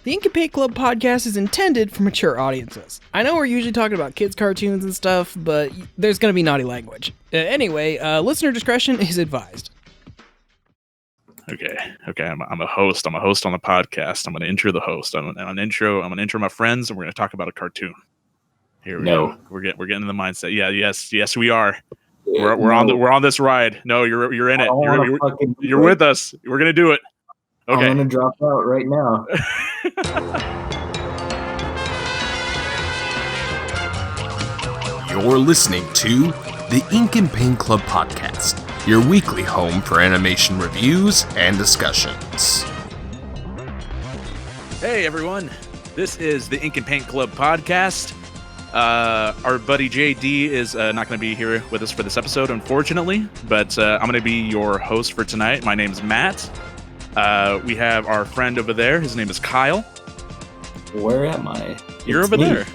The Ink and Paint Club podcast is intended for mature audiences. I know we're usually talking about kids' cartoons and stuff, but there's going to be naughty language. Anyway, listener discretion is advised. Okay. I'm a host. I'm a host on the podcast. I'm going to intro the host. I'm going to intro my friends, and we're going to talk about a cartoon. Here we go. We're getting in the mindset. Yeah. Yes, we are. We're on this ride. No, you're in it. You're with us. We're going to do it. Okay. I'm going to drop out right now. You're listening to the Ink and Paint Club podcast, your weekly home for animation reviews and discussions. Hey everyone, this is the Ink and Paint Club podcast. Our buddy JD is not going to be here with us for this episode, unfortunately, but I'm going to be your host for tonight. My name's Matt. We have our friend over there. His name is Kyle. Where am I? You're over there.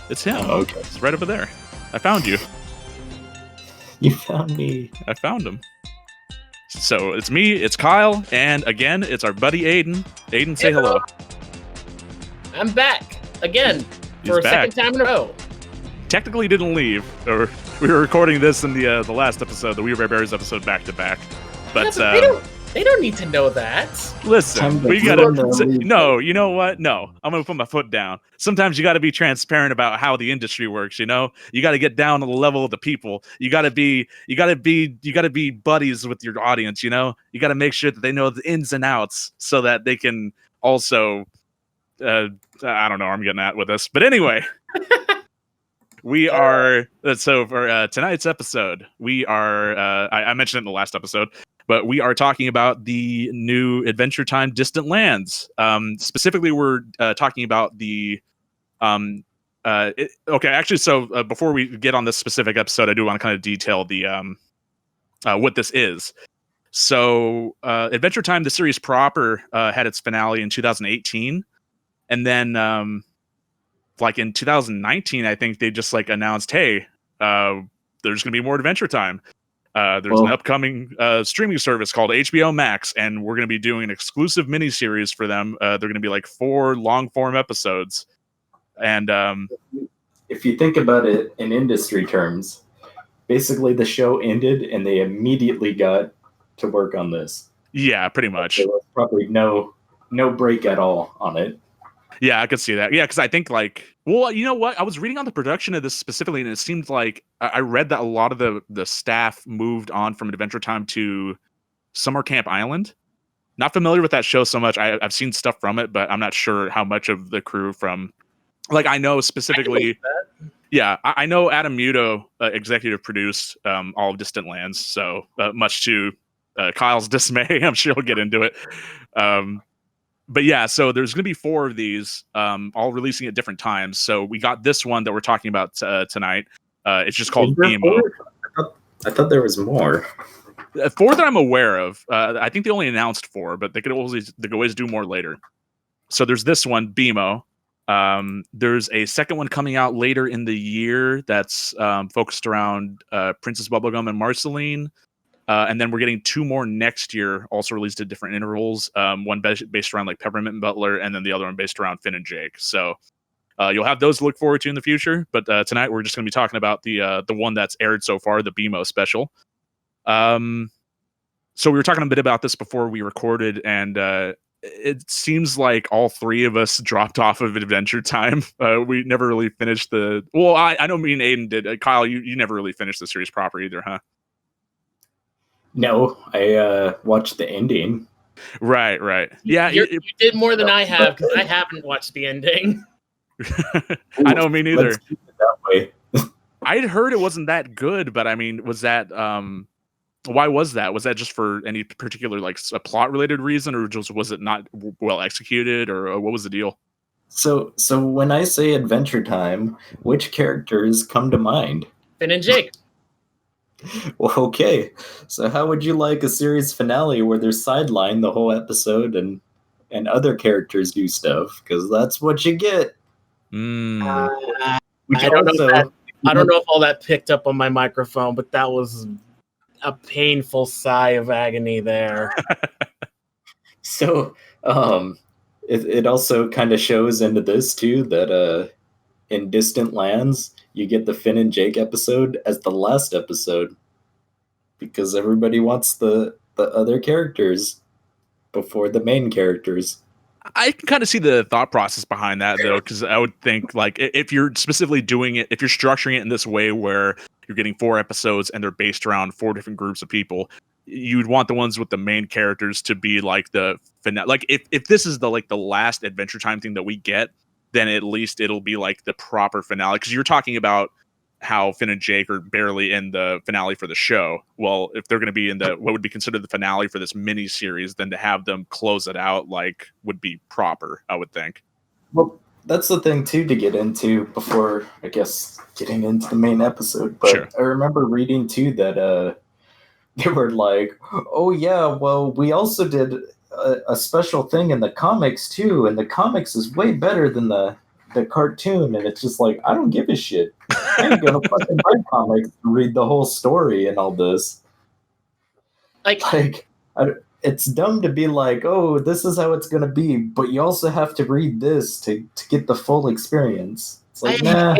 It's him. Oh, okay. It's right over there. I found you. You found me. I found him. So it's me, it's Kyle, and again, it's our buddy Aiden. Aiden, say hello. I'm back again for a second time in a row. Technically didn't leave, or we were recording this in the last episode, the We Bear Bears episode, back to back. But they don't need to know that. Listen, we gotta. No, you know what? No, I'm gonna put my foot down. Sometimes you gotta be transparent about how the industry works. You know, you gotta get down to the level of the people. You gotta be buddies with your audience. You know, you gotta make sure that they know the ins and outs so that they can also. I don't know where I'm getting at with this, but anyway. We are so for tonight's episode. We are. I mentioned it in the last episode, but we are talking about the new Adventure Time Distant Lands. Specifically, we're talking about the. Actually, so before we get on this specific episode, I do want to kind of detail the what this is. So, Adventure Time, the series proper, had its finale in 2018, and then. Like in 2019, I think they just like announced, hey, there's going to be more Adventure Time. There's an upcoming streaming service called HBO Max, and we're going to be doing an exclusive miniseries for them. They're going to be like 4 long-form episodes. And if you think about it in industry terms, basically the show ended and they immediately got to work on this. Yeah, pretty much. There was probably no break at all on it. Yeah, I could see that. Yeah, because I think well, you know what? I was reading on the production of this specifically, and it seemed like I read that a lot of the staff moved on from Adventure Time to Summer Camp Island. Not familiar with that show so much. I've seen stuff from it, but I'm not sure how much of the crew from. Like I know specifically. I know Adam Muto executive produced all of Distant Lands, so much to Kyle's dismay, I'm sure he'll get into it. But yeah, so there's going to be 4 of these, all releasing at different times. So we got this one that we're talking about tonight. It's just called BMO. I thought there was more. 4 that I'm aware of. I think they only announced 4, but they could always do more later. So there's this one, BMO. There's a second one coming out later in the year that's focused around Princess Bubblegum and Marceline. And then we're getting 2 more next year, also released at different intervals. One based around like Peppermint and Butler, and then the other one based around Finn and Jake. So you'll have those to look forward to in the future. But tonight we're just going to be talking about the one that's aired so far, the BMO special. So we were talking a bit about this before we recorded, and it seems like all 3 of us dropped off of Adventure Time. We never really finished the. Well, I know me and Aiden did. Kyle, you never really finished the series proper either, huh? No, I watched the ending. Right. Yeah, you did more than I have because I haven't watched the ending. I know, me neither. Let's keep it that way. I'd heard it wasn't that good, but I mean, was that why was that? Was that just for any particular like a plot related reason, or just was it not well executed, or what was the deal? So when I say Adventure Time, which characters come to mind? Finn and Jake. Well, okay. So how would you like a series finale where they're sidelined the whole episode and other characters do stuff? Because that's what you get. I don't know if all that picked up on my microphone, but that was a painful sigh of agony there. So it also kind of shows into this too that in Distant Lands you get the Finn and Jake episode as the last episode because everybody wants the other characters before the main characters. I can kind of see the thought process behind that, though, because I would think, like, if you're specifically doing it, if you're structuring it in this way where you're getting 4 episodes and they're based around 4 different groups of people, you'd want the ones with the main characters to be like the finale. Like, if this is the last Adventure Time thing that we get, then at least it'll be like the proper finale. Because you're talking about how Finn and Jake are barely in the finale for the show. Well, if they're going to be in the what would be considered the finale for this mini series, then to have them close it out would be proper, I would think. Well, that's the thing too to get into before I guess getting into the main episode. But Sure. I remember reading too that they were like, "Oh yeah, well we also did a special thing in the comics too, and the comics is way better than the cartoon." And it's just like, I don't give a shit. I ain't gonna fucking buy comics to read the whole story and all this. It's dumb to be like, oh, this is how it's gonna be, but you also have to read this to get the full experience. It's like, I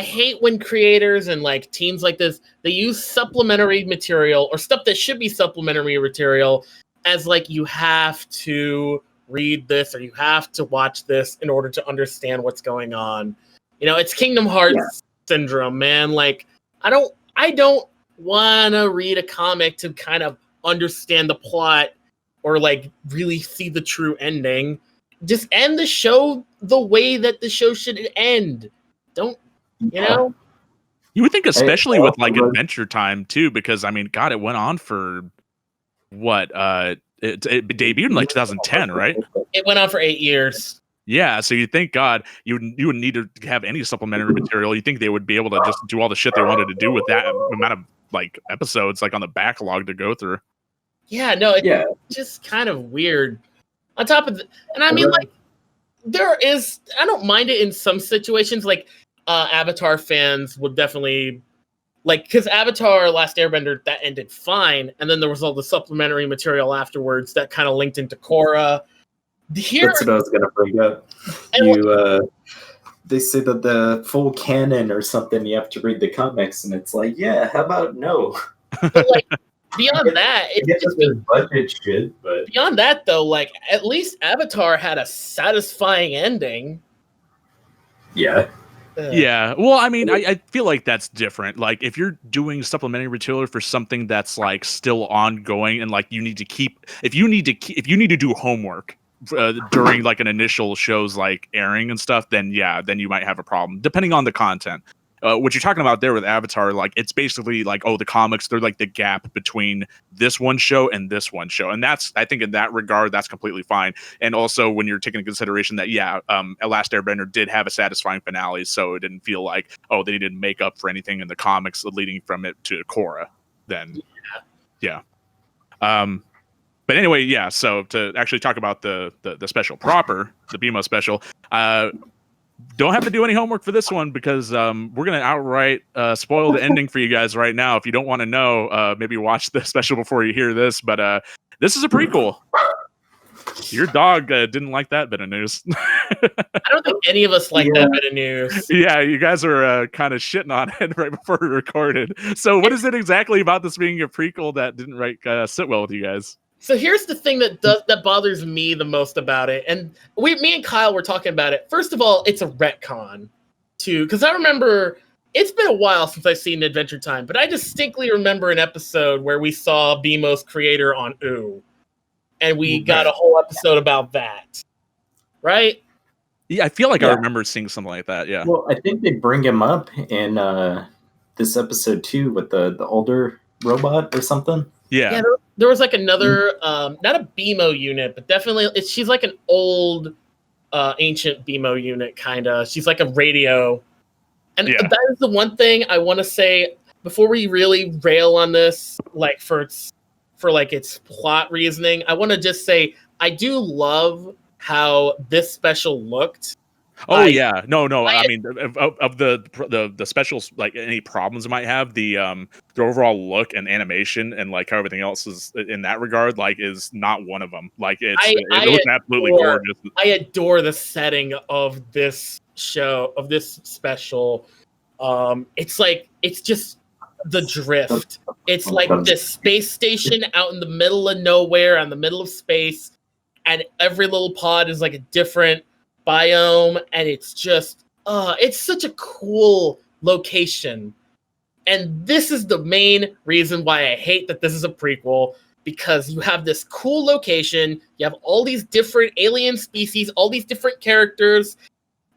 hate when creators and like teams like this, they use supplementary material or stuff that should be supplementary material as like you have to read this or you have to watch this in order to understand what's going on. You know, it's Kingdom Hearts syndrome, man. Like, I don't want to read a comic to kind of understand the plot or like really see the true ending. Just end the show the way that the show should end. Don't, you know? You would think, especially with like Adventure Time too, because I mean, God, it went on for what? It debuted in like 2010, right? It went on for 8 years. Yeah, so you think, God, you would need to have any supplementary material. You think they would be able to just do all the shit they wanted to do with that amount of like episodes, like on the backlog to go through. Yeah, no, it's just kind of weird. On top of and I mean, like, there is, I don't mind it in some situations, like Avatar fans would definitely like, because Avatar Last Airbender, that ended fine, and then there was all the supplementary material afterwards that kind of linked into Korra. That's what I was gonna bring up. They say that the full canon or something, you have to read the comics, and it's like, yeah, how about no? But like, beyond that, it's just budget shit. But beyond that, though, like, at least Avatar had a satisfying ending. Yeah. Yeah. Well, I mean, I feel like that's different. Like, if you're doing supplementary material for something that's like still ongoing, and like you need to keep, if you need to do homework during like an initial show's like airing and stuff, then you might have a problem depending on the content. What you're talking about there with Avatar, like, it's basically like, oh, the comics, they're like the gap between this one show and this one show. And that's, I think in that regard, that's completely fine. And also when you're taking into consideration that, Last Airbender did have a satisfying finale, so it didn't feel like, oh, they didn't make up for anything in the comics leading from it to Korra, then but anyway, so to actually talk about the special proper, the BMO special, don't have to do any homework for this one because we're going to outright spoil the ending for you guys right now. If you don't want to know, maybe watch the special before you hear this. But this is a prequel. Your dog didn't like that bit of news. I don't think any of us like that bit of news. Yeah, you guys were kind of shitting on it right before we recorded. So what is it exactly about this being a prequel that didn't sit well with you guys? So here's the thing that bothers me the most about it, and me and Kyle were talking about it. First of all, it's a retcon, too, because I remember it's been a while since I've seen Adventure Time, but I distinctly remember an episode where we saw BMO's creator on Ooh, and we got a whole episode about that, right? Yeah, I feel like I remember seeing something like that. Yeah. Well, I think they bring him up in this episode too with the older robot or something. Yeah. There was like another, not a BMO unit, but definitely she's like an old, ancient BMO unit, kind of. She's like a radio. And that is the one thing I want to say before we really rail on this, like for its plot reasoning. I want to just say I do love how this special looked Oh I- yeah, no. I- I mean, of the specials, like any problems it might have, the overall look and animation and like how everything else is in that regard, like, is not one of them. Like, it looks absolutely gorgeous. I adore the setting of this show, of this special. It's just the drift. It's like this space station out in the middle of nowhere, in the middle of space, and every little pod is like a different biome, and it's such a cool location. And this is the main reason why I hate that this is a prequel, because you have this cool location, you have all these different alien species, all these different characters,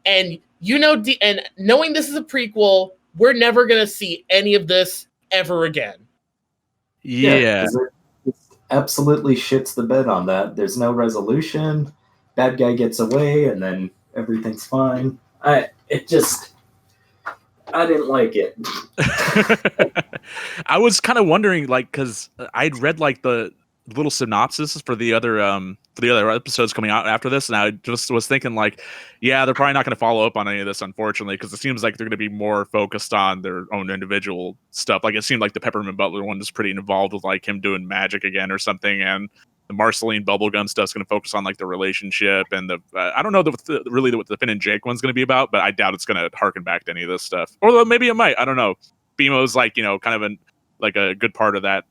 and and knowing this is a prequel, we're never gonna see any of this ever again. Yeah. 'cause it absolutely shits the bed on that. There's no resolution. Bad guy gets away, and then everything's fine. I didn't like it. I was kind of wondering, like, because I'd read like the little synopsis for the other episodes coming out after this, and I just was thinking, like, yeah, they're probably not going to follow up on any of this, unfortunately, because it seems like they're going to be more focused on their own individual stuff. Like, it seemed like the Peppermint Butler one was pretty involved with like him doing magic again or something, and the Marceline Bubblegum stuff's going to focus on like the relationship and the I don't know really what the Finn and Jake one's going to be about, but I doubt it's going to harken back to any of this stuff. Although maybe it might. I don't know. BMO's like, kind of like a good part of that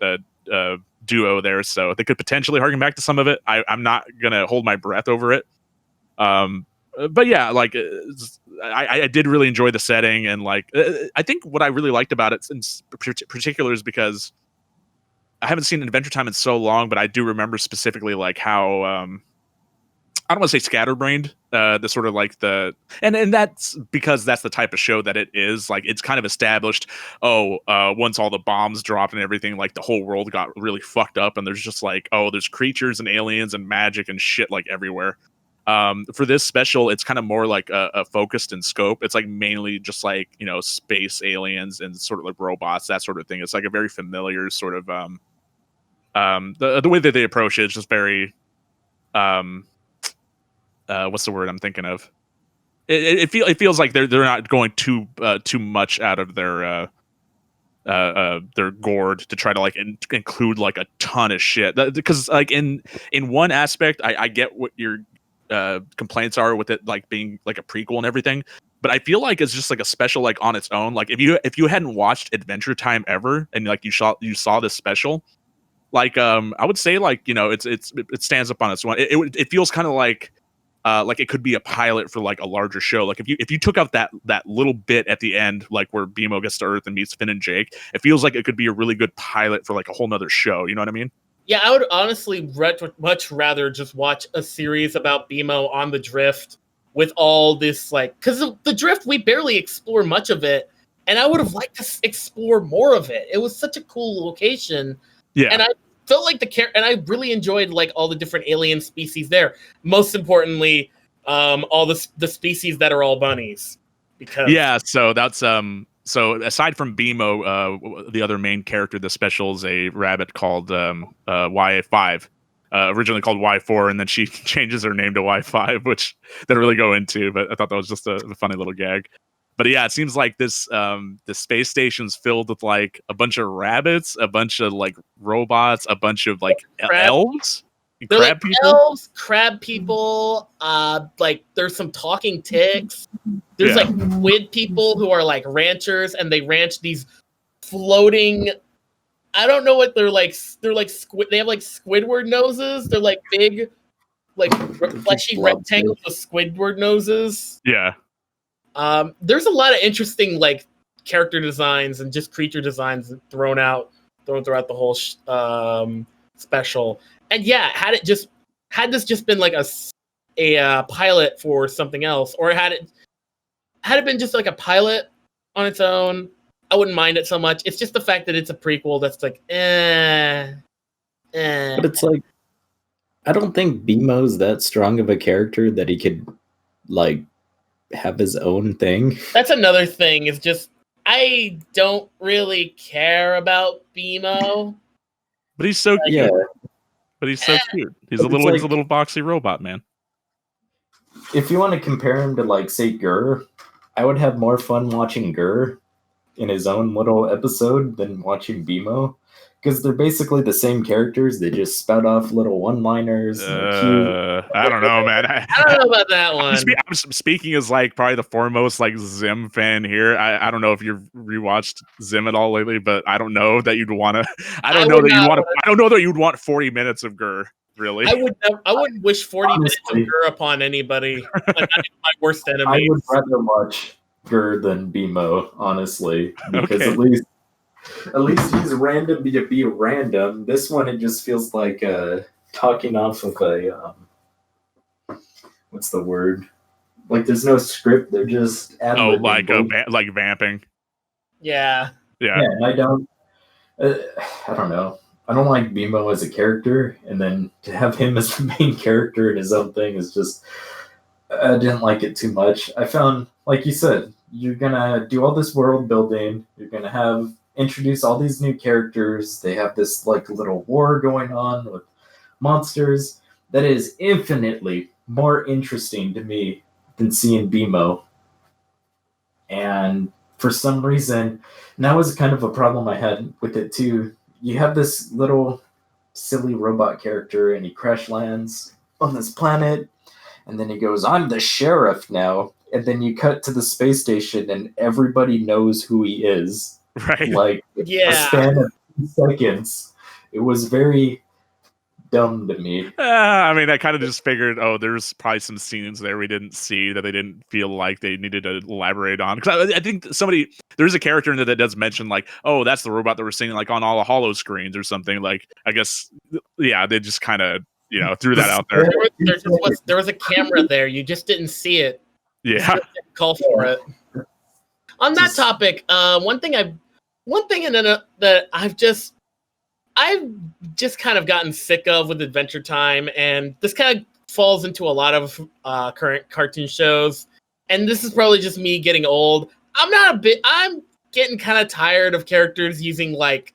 duo there, so they could potentially harken back to some of it. I'm not gonna hold my breath over it. But yeah, like, I did really enjoy the setting, and like, I think what I really liked about it in particular is because I haven't seen Adventure Time in so long, but I do remember specifically like how I don't want to say scatterbrained, the sort of like and that's because that's the type of show that it is. Like, it's kind of established. Once all the bombs dropped and everything, like the whole world got really fucked up, and there's just like, there's creatures and aliens and magic and shit like everywhere. For this special, it's kind of more like a focused in scope. It's like mainly just like, space aliens and sort of like robots, that sort of thing. It's like a very familiar sort of the way that they approach it is just very what's the word I'm thinking of? It feels like they're not going too much out of their gourd to try to like include like a ton of shit. Because like in one aspect, I get what your complaints are with it like being like a prequel and everything, but I feel like it's just like a special like on its own. Like, if you hadn't watched Adventure Time ever and like you saw this special, like I would say like it stands up on its own. It feels kind of like it could be a pilot for like a larger show. Like, if you took out that little bit at the end, like where BMO gets to Earth and meets Finn and Jake, it feels like it could be a really good pilot for like a whole nother show. You know what I mean? Yeah, I would honestly much rather just watch a series about BMO on the Drift with all this, like, because the Drift, we barely explore much of it, and I would have liked to explore more of it. It was such a cool location. Yeah. And I felt like and I really enjoyed like all the different alien species there. Most importantly, all the species that are all bunnies. Because So that's so aside from BMO, the other main character of the special is a rabbit called Y5. Originally called Y4, and then she changes her name to Y5, which they don't really go into, but I thought that was just a funny little gag. But yeah, it seems like this the space station's filled with like a bunch of rabbits, a bunch of like robots, a bunch of like elves, they're crab like people. elves, crab people. Like there's some talking ticks. There's like squid people who are like ranchers, and they ranch these floating. I don't know what they're like. They're like squid. They have like Squidward noses. They're like big, like fleshy rectangles with Squidward noses. Yeah. There's a lot of interesting like character designs and just creature designs thrown throughout the whole special. And yeah, had this just been like a pilot for something else, or had it been just like a pilot on its own, I wouldn't mind it so much. It's just the fact that it's a prequel that's like, But it's like, I don't think BMO's that strong of a character that he could like have his own thing. That's another thing. Is just I don't really care about BMO. But he's so cute. Yeah. But he's so cute. He's a little boxy robot, man. if you want to compare him to like say Gurr, I would have more fun watching Gurr in his own little episode than watching BMO. Because they're basically the same characters. They just spout off little one-liners. And they're cute. I don't know, man. I don't know about that one. I'm speaking as like probably the foremost like Zim fan here. I don't know if you've rewatched Zim at all lately, but I don't know that you'd want to. I don't know that you'd want 40 minutes of Gurr. Really, I wouldn't wish 40 Honestly, minutes of Gurr upon anybody. Like, not even my worst enemy. I would rather watch Gurr than BMO, honestly, because Okay. at least he's random to be random. This one, it just feels like talking off of a what's the word? Like there's no script. They're just ad-libbing. like vamping. Yeah. Yeah. Yeah, and I don't know. I don't like BMO as a character, and then to have him as the main character in his own thing is just I didn't like it too much. I found, like you said, you're gonna do all this world building. You're gonna introduce all these new characters. They have this like little war going on with monsters that is infinitely more interesting to me than seeing BMO. And for some reason, and that was kind of a problem I had with it too. You have this little silly robot character, and he crash lands on this planet, and then he goes, "I'm the sheriff now." And then you cut to the space station, and everybody knows who he is. Right. Like a span of 2 seconds. It was very dumb to me. I mean, I kind of just figured, there's probably some scenes there we didn't see that they didn't feel like they needed to elaborate on. Because I think there's a character in there that does mention like, oh, that's the robot that we're seeing like on all the hollow screens or something. Like, I guess, yeah, they just kind of, threw that out there. There was a camera there. You just didn't see it. Yeah. Call for it. On that topic, one thing that I've just kind of gotten sick of with Adventure Time, and this kind of falls into a lot of current cartoon shows, and this is probably just me getting old. I'm getting kind of tired of characters using like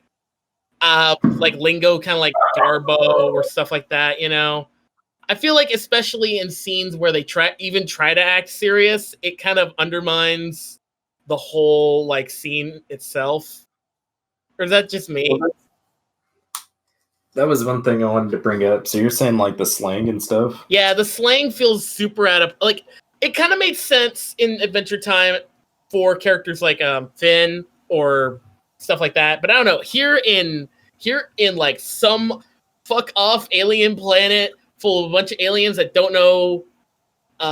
lingo, kind of like Garbo or stuff like that, I feel like especially in scenes where they try to act serious, it kind of undermines the whole like scene itself. Or is that just me? That was one thing I wanted to bring up. So you're saying like the slang and stuff? Yeah, the slang feels super like it kind of made sense in Adventure Time for characters like Finn or stuff like that. But I don't know, here in like some fuck off alien planet full of a bunch of aliens that don't know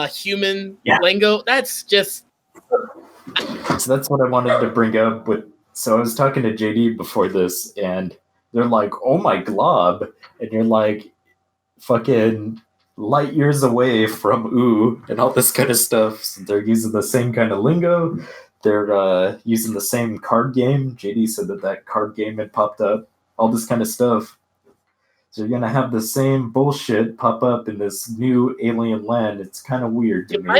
human lingo, that's just So that's what I wanted to bring up with. So I was talking to JD before this, and they're like, "Oh my glob," and you're like, "Fucking light years away from ooh," and all this kind of stuff. So they're using the same kind of lingo. They're using the same card game. JD said that card game had popped up. All this kind of stuff. So you're gonna have the same bullshit pop up in this new alien land. It's kind of weird to me.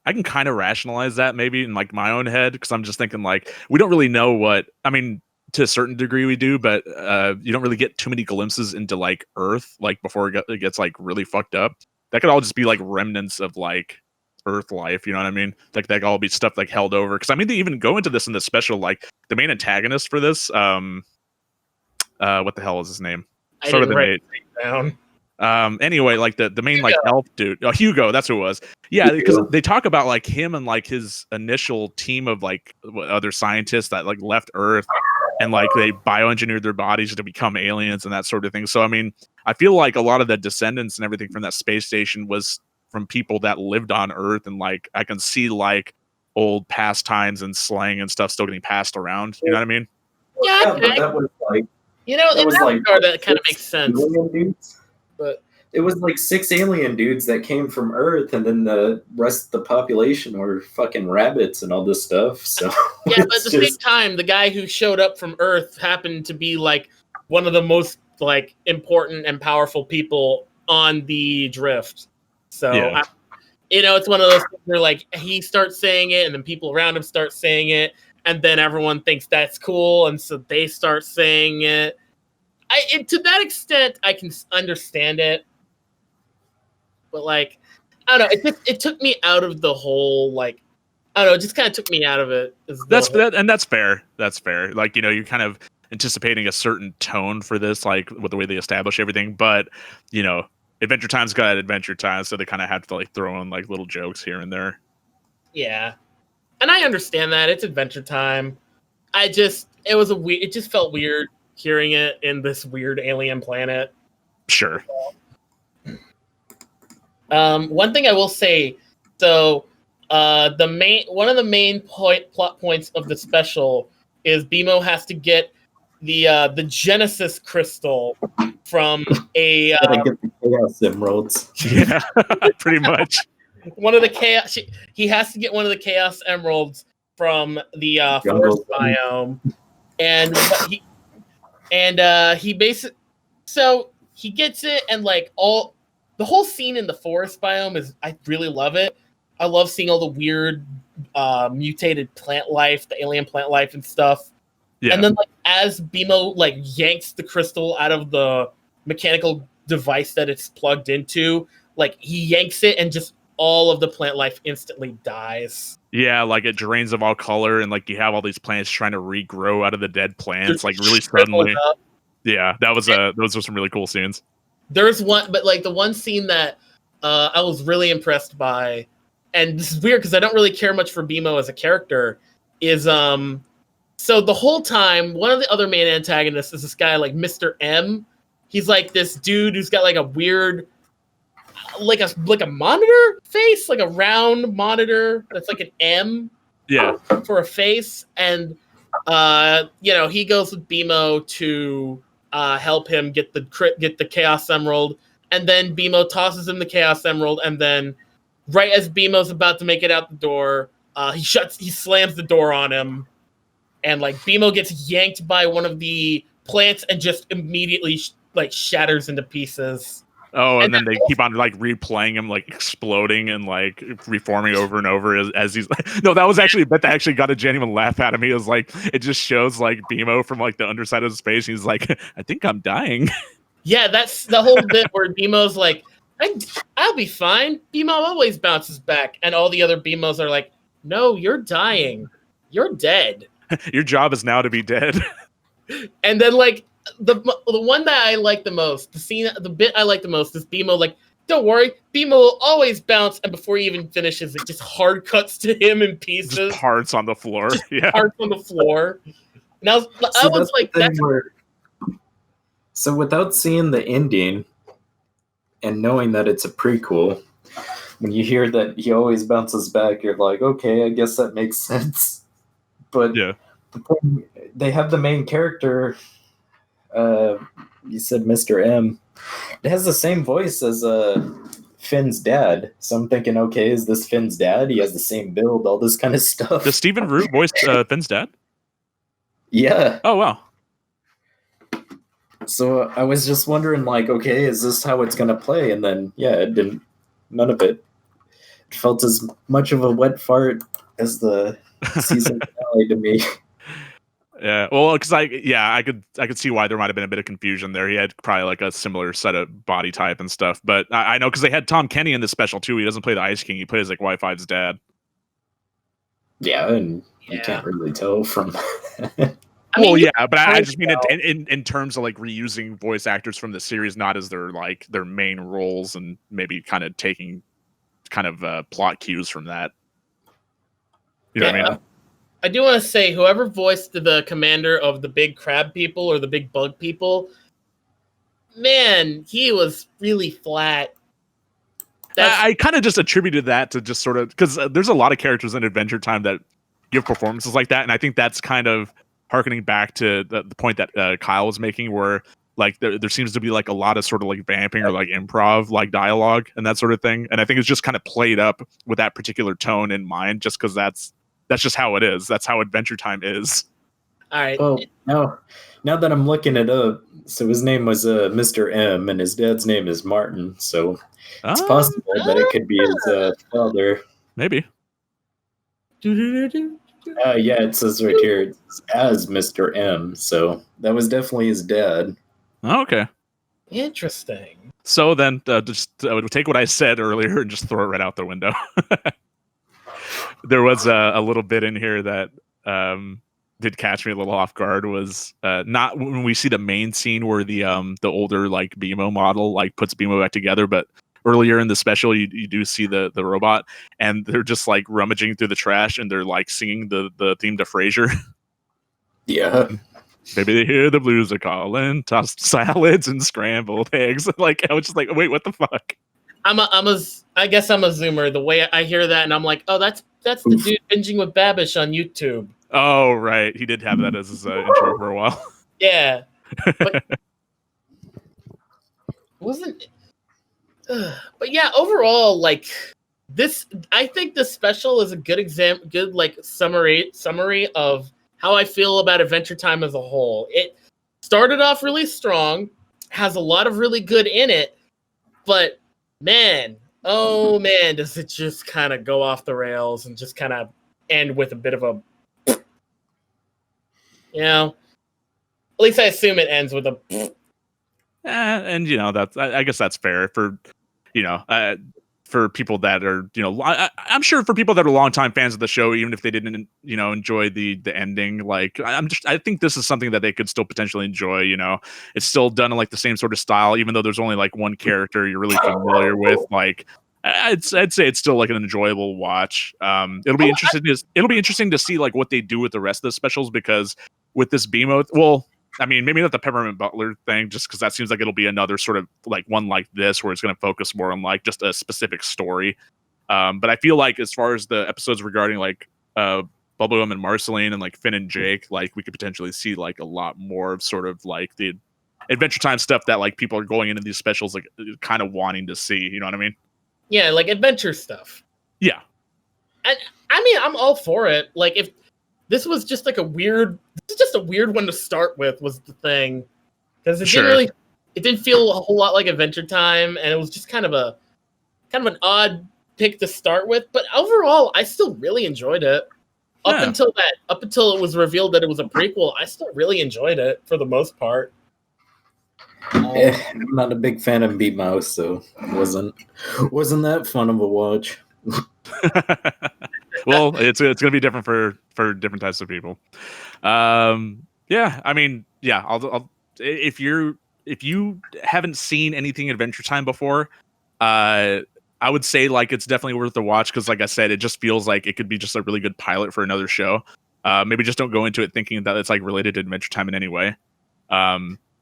I can kind of rationalize that maybe in like my own head, because I'm just thinking like we don't really know what. I mean, to a certain degree we do, but you don't really get too many glimpses into like Earth like before it gets like really fucked up. That could all just be like remnants of like Earth life, you know what I mean? Like that could all be stuff like held over. Because I mean, they even go into this in the special, like the main antagonist for this. What the hell is his name? I didn't write it down. Anyway, like the main Hugo. Like elf dude, Hugo, that's who it was. Yeah, because they talk about like him and like his initial team of like other scientists that like left Earth and like they bioengineered their bodies to become aliens and that sort of thing. So I mean, I feel like a lot of the descendants and everything from that space station was from people that lived on Earth, and like I can see like old pastimes and slang and stuff still getting passed around. You know what I mean? Yeah, but that was like. In that regard, that kind of makes sense. But it was like 6 alien dudes that came from Earth, and then the rest of the population were fucking rabbits and all this stuff. So yeah, but at the same time, the guy who showed up from Earth happened to be like one of the most like important and powerful people on the drift. So yeah. It's one of those things where like he starts saying it, and then people around him start saying it. And then everyone thinks that's cool, and so they start saying it. To that extent, I can understand it. but like, I don't know. It took me out of the whole like, I don't know. It just kind of took me out of it. That's fair. That's fair. Like, you know, you're kind of anticipating a certain tone for this, like with the way they establish everything. But, you know, Adventure Time's got Adventure Time, so they kind of have to like throw in like little jokes here and there. Yeah, and I understand that it's Adventure Time. It just felt weird hearing it in this weird alien planet. Sure. One thing I will say, so one of the main plot points of the special is BMO has to get the Genesis crystal from a Gotta get the Chaos Emeralds. Yeah, pretty much. One of the chaos. He has to get one of the Chaos Emeralds from the forest biome, and he basically, so he gets it, and like the whole scene in the forest biome is, I really love it. I love seeing all the weird mutated plant life, the alien plant life and stuff. Yeah. And then like as BMO like yanks the crystal out of the mechanical device that it's plugged into, like he yanks it and just all of the plant life instantly dies. Yeah, like it drains of all color, and like you have all these plants trying to regrow out of the dead plants, like really suddenly. Yeah, those were some really cool scenes. There's one, but like the one scene that I was really impressed by, and this is weird because I don't really care much for BMO as a character, is so the whole time one of the other main antagonists is this guy like Mr. M. He's like this dude who's got like a weird, like a monitor face, like a round monitor that's like an M, yeah, for a face, and you know, he goes with BMO to help him get the Chaos Emerald, and then BMO tosses him the Chaos Emerald, and then right as BMO's about to make it out the door, he slams the door on him, and like BMO gets yanked by one of the plants and just immediately like shatters into pieces. Oh, and then they keep on like replaying him, like exploding and like reforming over and over as he's like, no, that was actually a bit that actually got a genuine laugh out of me. It was like, it just shows like BMO from like the underside of the space. He's like, I think I'm dying. Yeah, that's the whole bit where BMO's like, I'll be fine. BMO always bounces back. And all the other BMOs are like, no, you're dying. You're dead. Your job is now to be dead. And then like, the one that I like the most, the bit I like the most is BMO like, don't worry, BMO will always bounce, and before he even finishes, it just hard cuts to him in pieces. Just parts on the floor. Yeah, parts on the floor. And I was like, so without seeing the ending and knowing that it's a prequel, when you hear that he always bounces back, you're like, okay, I guess that makes sense. But yeah, they have the main character. You said Mr. M. It has the same voice as Finn's dad. So I'm thinking, okay, is this Finn's dad? He has the same build, all this kind of stuff. Does Stephen Root voice Finn's dad? Yeah. Oh, wow. So I was just wondering, like, okay, is this how it's going to play? And then, yeah, it didn't. None of it. It felt as much of a wet fart as the season finale to me. Yeah, well, because I could see why there might have been a bit of confusion there. He had probably like a similar set of body type and stuff, but I know because they had Tom Kenny in this special too. He doesn't play the Ice King; he plays like Wi-Fi's dad. Yeah, and you can't really tell from. Well, yeah, but I just mean in terms of like reusing voice actors from the series, not as their main roles, and maybe kind of taking plot cues from that. You know what I mean? I do want to say, whoever voiced the commander of the big crab people or the big bug people, man, he was really flat. I kind of just attributed that to just sort of because there's a lot of characters in Adventure Time that give performances like that, and I think that's kind of harkening back to the point that Kyle was making, where like there seems to be like a lot of sort of like vamping or like improv like dialogue and that sort of thing, and I think it's just kind of played up with that particular tone in mind, just because that's just how it is. That's how Adventure Time is. All right. Well, now that I'm looking it up, so his name was Mr. M, and his dad's name is Martin. So it's possible that it could be his father. Maybe. Yeah, it says right here it's as Mr. M. So that was definitely his dad. Oh, okay. Interesting. So then, just take what I said earlier and just throw it right out the window. There was a little bit in here that did catch me a little off guard. Was not when we see the main scene where the older like BMO model like puts BMO back together, but earlier in the special you do see the robot, and they're just like rummaging through the trash and they're like singing the theme to Frasier. Yeah. Maybe they hear the blues are calling, tossed salads and scrambled eggs. Like I was just like, wait, what the fuck? I guess I'm a zoomer. The way I hear that, and I'm like, oh, that's the dude binging with Babish on YouTube. Oh, right. He did have that as his intro for a while. Yeah, but wasn't. But yeah, overall, like this, I think this special is a good like summary of how I feel about Adventure Time as a whole. It started off really strong, has a lot of really good in it, but man, oh man, does it just kind of go off the rails and just kind of end with a bit of a, at least I assume it ends with a. And that's I guess that's fair for for people that are I'm sure for people that are longtime fans of the show, even if they didn't enjoy the ending, like I think this is something that they could still potentially enjoy. It's still done in like the same sort of style, even though there's only like one character you're really familiar with. Like I'd say it's still like an enjoyable watch. It'll be interesting to see like what they do with the rest of the specials, because with this BMO, well, I mean, maybe not the Peppermint Butler thing, just because that seems like it'll be another sort of like one like this, where it's going to focus more on like just a specific story. But I feel like as far as the episodes regarding like Bubblegum and Marceline and like Finn and Jake, like we could potentially see like a lot more of sort of like the Adventure Time stuff that like people are going into these specials like kind of wanting to see. You know what I mean? Yeah, like adventure stuff. Yeah. And I mean, I'm all for it. Like if this was just like a weird one to start with, was the thing, because it didn't feel a whole lot like Adventure Time, and it was just kind of an odd pick to start with. But overall, I still really enjoyed it. Up until it was revealed that it was a prequel, I still really enjoyed it for the most part. I'm not a big fan of BMO, so it wasn't that fun of a watch. Well, it's gonna be different for different types of people. Yeah, I mean, yeah. I'll if you haven't seen anything Adventure Time before, I would say like it's definitely worth the watch, because like I said, it just feels like it could be just a really good pilot for another show. Maybe just don't go into it thinking that it's like related to Adventure Time in any way.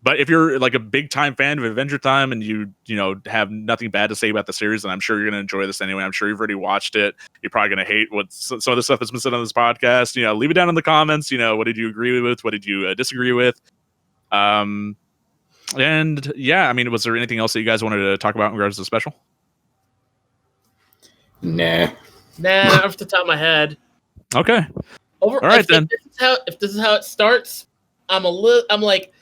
But if you're like a big time fan of Adventure Time and you have nothing bad to say about the series, then I'm sure you're going to enjoy this anyway. I'm sure you've already watched it. You're probably going to hate some of the stuff that's been said on this podcast. Leave it down in the comments. What did you agree with? What did you disagree with? And yeah, I mean, was there anything else that you guys wanted to talk about in regards to the special? Nah, off the top of my head. Okay. All right, then. If this is how it starts, I'm like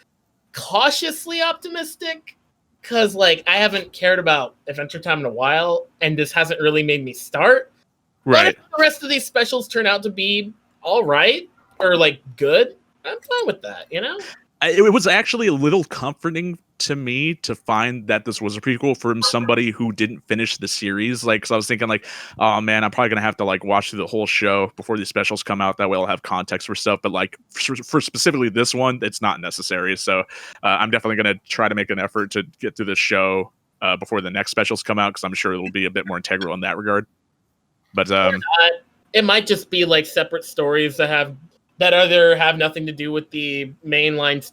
cautiously optimistic, because like I haven't cared about Adventure Time in a while, and this hasn't really made me start. Right. But if the rest of these specials turn out to be all right or like good, I'm fine with that. It was actually a little comforting to me to find that this was a prequel from somebody who didn't finish the series. Like, cause I was thinking like, oh man, I'm probably gonna have to like watch through the whole show before these specials come out. That way I'll have context for stuff. But like for specifically this one, it's not necessary. So I'm definitely gonna try to make an effort to get through this show before the next specials come out, because I'm sure it'll be a bit more integral in that regard. But it might just be like separate stories that either have nothing to do with the main lines.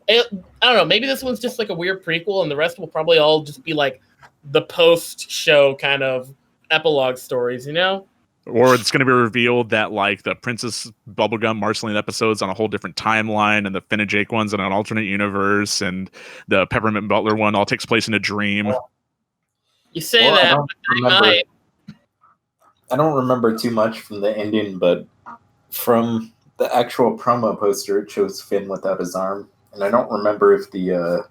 I don't know. Maybe this one's just like a weird prequel, and the rest will probably all just be like the post-show kind of epilogue stories, Or it's going to be revealed that like the Princess Bubblegum Marceline episodes on a whole different timeline, and the Finn and Jake ones in an alternate universe, and the Peppermint Butler one all takes place in a dream. You say that, I don't remember too much from the ending, but from the actual promo poster, it shows Finn without his arm. And I don't remember if the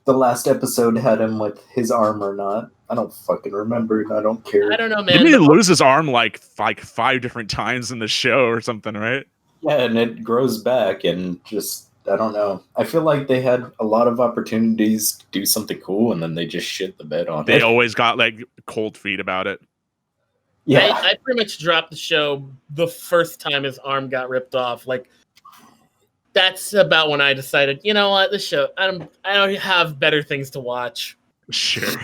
last episode had him with his arm or not. I don't fucking remember, and I don't care. I don't know, man. Didn't he lose his arm like 5 different times in the show or something, right? Yeah, and it grows back, and just I don't know. I feel like they had a lot of opportunities to do something cool, and then they just shit the bed on They it. always got like cold feet about it. Yeah, I pretty much dropped the show the first time his arm got ripped off. Like, that's about when I decided, you know what, this show, I don't have better things to watch. Sure.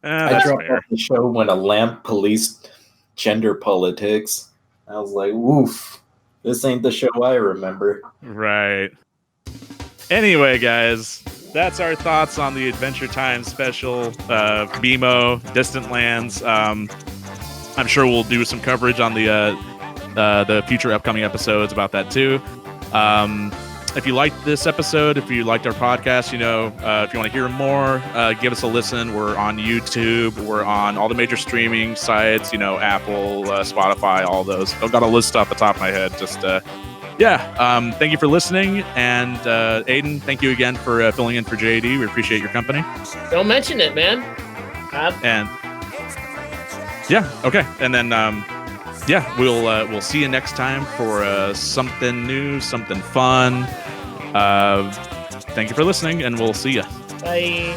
I That's dropped fair. off the show when a lamp policed gender politics. I was like, woof, this ain't the show I remember. Right. Anyway, guys, that's our thoughts on the Adventure Time special, BMO, Distant Lands. I'm sure we'll do some coverage on the future upcoming episodes about that too. If you liked this episode, if you liked our podcast, if you want to hear more, give us a listen. We're on YouTube. We're on all the major streaming sites, Apple, Spotify, all those. I've got a list off the top of my head. Just, thank you for listening. And Aiden, thank you again for filling in for JD. We appreciate your company. Don't mention it, man. And yeah, okay. And then, we'll see you next time for something new, something fun. Thank you for listening, and we'll see you. Bye.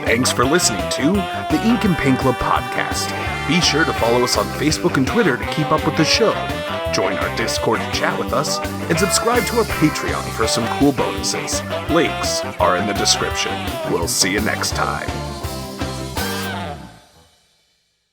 Thanks for listening to the Ink and Paint Club podcast. Be sure to follow us on Facebook and Twitter to keep up with the show. Join our Discord to chat with us, and subscribe to our Patreon for some cool bonuses. Links are in the description. We'll see you next time.